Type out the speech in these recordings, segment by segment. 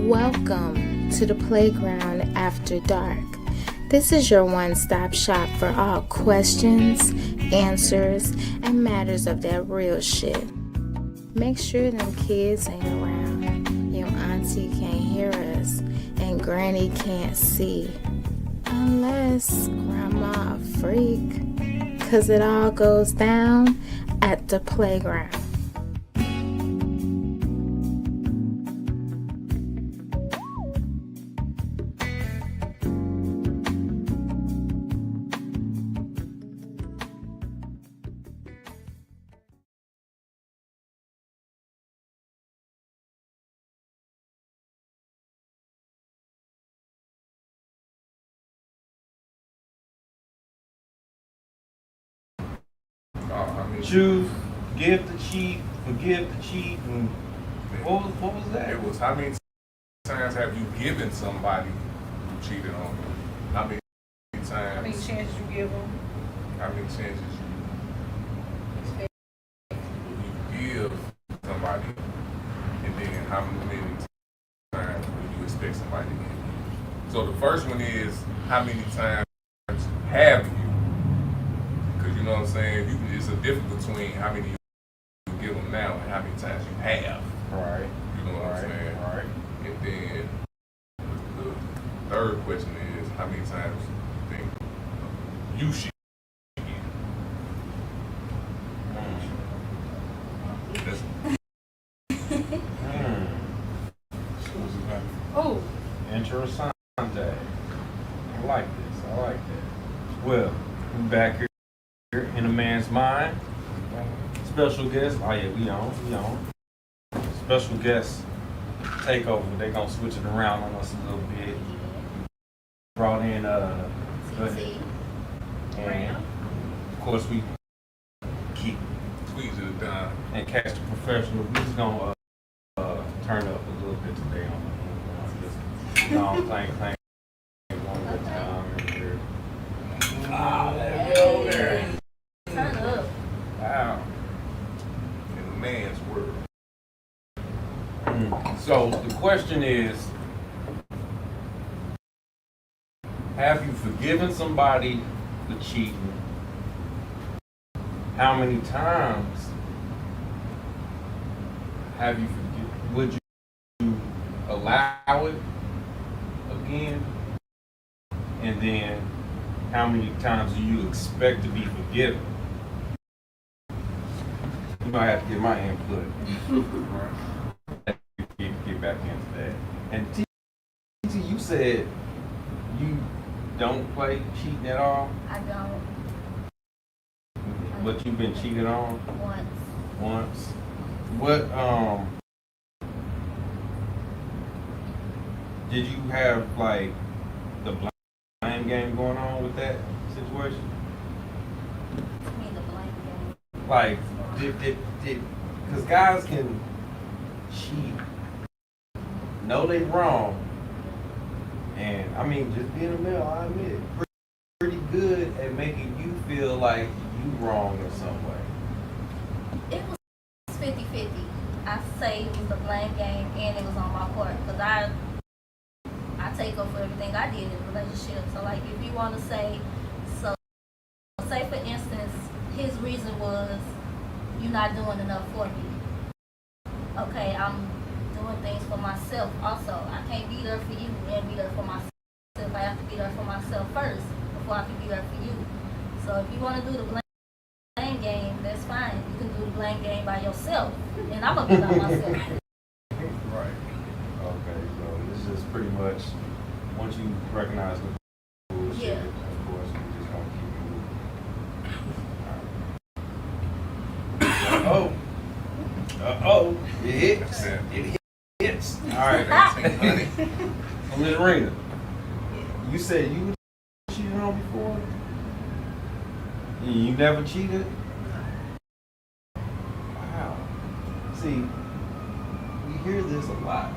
Welcome to the Playground After Dark. This is your one-stop shop for all questions, answers, and matters of that real shit. Make sure them kids ain't around, your auntie can't hear us, and granny can't see. Unless grandma a freak, 'cause it all goes down at the playground. Choose, give the cheat, forgive the cheat, and what was that? It was how many times have you given somebody who cheated on you? How many times? How many chances you give them? How many chances you give somebody, and then how many times would you expect somebody to give you? So the first one is how many times have you? Because you know what I'm saying. It's a difference between how many you give them now and how many times you have. Right. You know what I'm saying? Right. And then the third question is how many times you think you should give? Oh. Interessante. I like this. I like that. Well, we're back here in a man's mind. Special guest. Oh yeah, we on. Special guest takeover. They gonna switch it around on us a little bit. Brought in and of course we keep Squeeze it down. and catch the professional. We just gonna turn up a little bit today on this long clang one good time in here. There we go there. Turn up. Wow. In a man's world. So the question is, have you forgiven somebody for cheating? How many times have you forgiven? Would you allow it again? And then how many times do you expect to be forgiven? You might have to get my input. Get back into that. And TT, you said you don't play cheating at all, I don't. but you've been cheated on Once. What did you have like the blame game going on with that situation? I mean the blame game. Like did because guys can cheat, know they wrong, and I mean just being a male, I admit it, pretty good at making you feel like you wrong in some way. It was 50-50. I say it was the blame game and it was on my part because I take up for everything I did in the relationship. So like if you want to say, so say for instance, his reason was you're not doing enough for me. Okay, I'm doing things for myself also. I can't be there for you and be there for myself. I have to be there for myself first before I can be there for you. So if you want to do the blame game, that's fine. You can do the blame game by yourself, and I'm gonna be by myself. Right. Okay, so this is pretty much once you recognize the bullshit, Yeah. of course, we just gonna keep moving. It hits. It hits. All right. So Ms. Rena, you said you were cheated on before? You never cheated? Wow. See, we hear this a lot.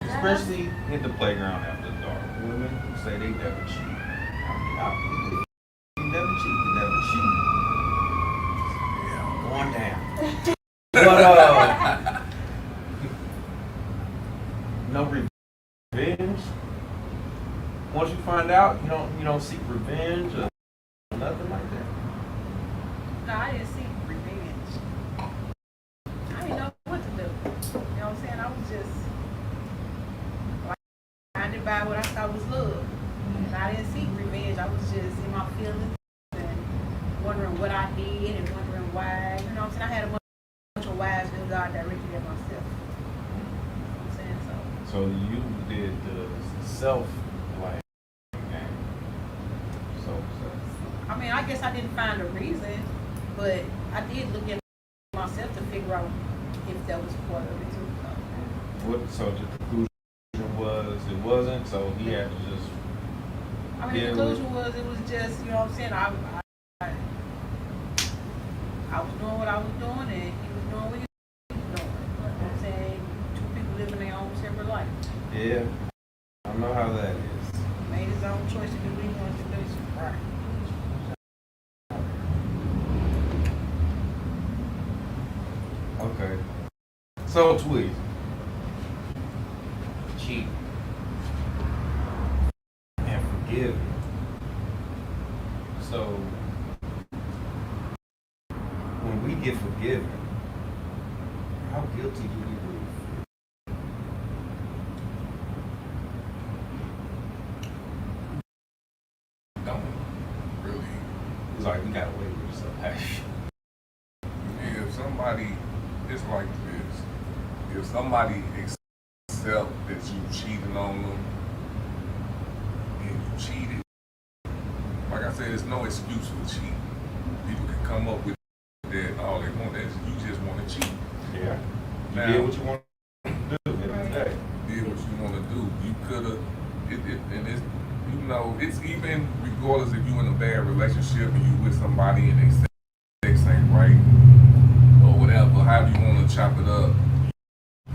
Especially in the playground after dark. Women who say they never cheat. You never cheat, you never cheat. Yeah, going down. But no revenge. Once you find out, you don't seek revenge or nothing like that. No, I didn't seek revenge. I didn't know what to do. You know what I'm saying? I was just blinded by what I thought was love. And I didn't seek revenge. I was just in my feelings and wondering what I did and wondering why. You know what I'm saying? I had a bunch of whys that God directed at myself. You know what I'm saying? So you did the self like game. So. I mean, I guess I didn't find a reason, but I did look at myself to figure out if that was part of it too. So the conclusion was it wasn't. So he had to just. I mean, the conclusion was it was just, you know what I'm saying. I was doing what I was doing, and he was doing what he was doing. You know what I'm saying? Two people living their own separate life. Yeah, I know how that is. He made his own choice to do what he wanted to do. Right. Okay. So Tweez. Cheat. And forgive. So when we get forgiven, how guilty do we really feel? Don't really. It's like we got away with stuff. Yeah, if somebody, it's like this. If somebody accept that you cheated on them and you cheated, like I said, there's no excuse for cheating. People can come up with that all they want is you just want to cheat. Yeah. You Now, did what you want to do at the end of the day. did what you want to do. You could have, and it's, you know, it's even regardless if you in a bad relationship and you with somebody and they say sex ain't right or whatever, however you want to chop it up,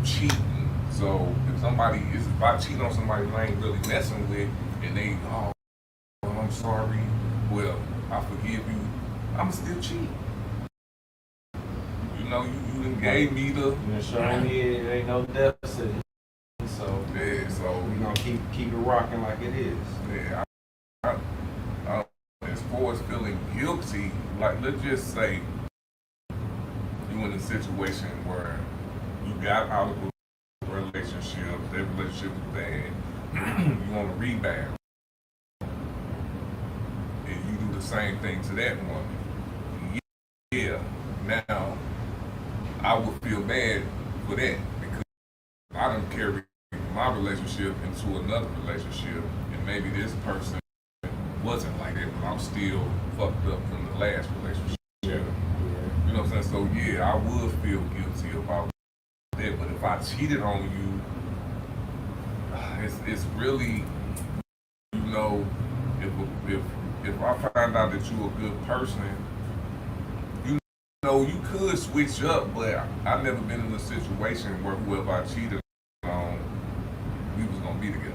cheating. So if somebody is about cheating on somebody who ain't really messing with, and they, oh, I'm sorry, well, I forgive you, I'm still cheat. You know, you done gave me the. You know, showing me it ain't no deficit. So Yeah, so we gonna keep it rocking like it is. yeah, as far as feeling guilty, like let's just say you in a situation where you got out of a relationship, that relationship was bad, you want to rebound, and you do the same thing to that woman. Yeah, now I would feel bad for that because I done carried my relationship into another relationship, and maybe this person wasn't like that, but I'm still fucked up from the last relationship. You know what I'm saying? So yeah, I would feel guilty about that. But if I cheated on you, it's really, you know, if I find out that you're a good person, you know, you could switch up. But I've never been in a situation where whoever I cheated on, we was gonna be together.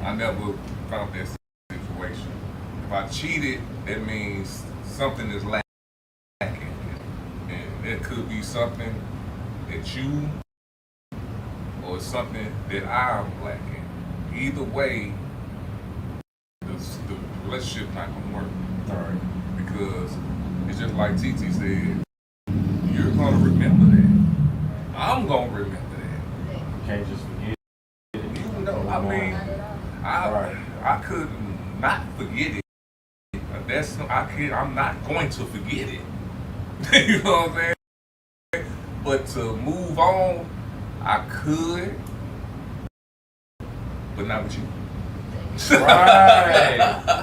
I never found that situation. If I cheated, that means something is lacking. And it could be something that you or something that I'm lacking. Either way, the relationship not gonna work. All right. Because it's just like TT said, you're gonna remember that. I'm gonna remember that. You can't just forget it. You know, I mean, I could not forget it. I'm not going to forget it. You know what I'm saying? But to move on, I could, but not with you.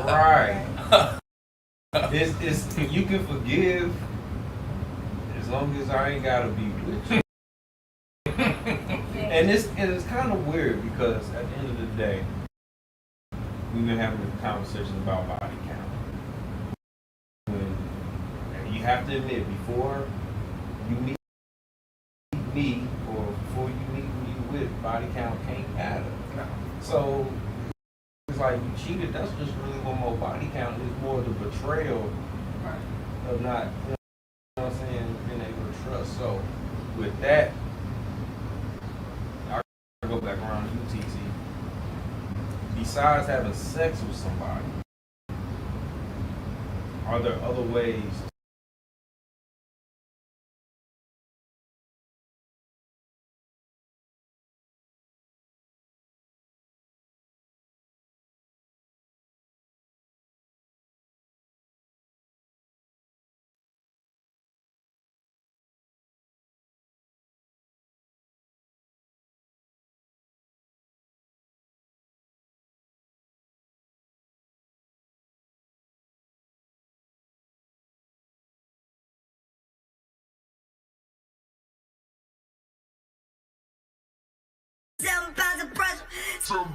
Right. It's you can forgive as long as I ain't gotta be with you. And it's kind of weird because at the end of the day, we've been having a conversation about body count. And you have to admit, before you meet me or before you meet who you with, body count can't add up. So it's like you cheated, that's just really one more body count. It's more the betrayal of not, you know what I'm saying, being able to trust. So with that, I go besides having sex with somebody, are there other ways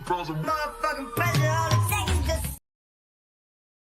Motherfucking pressure all the time.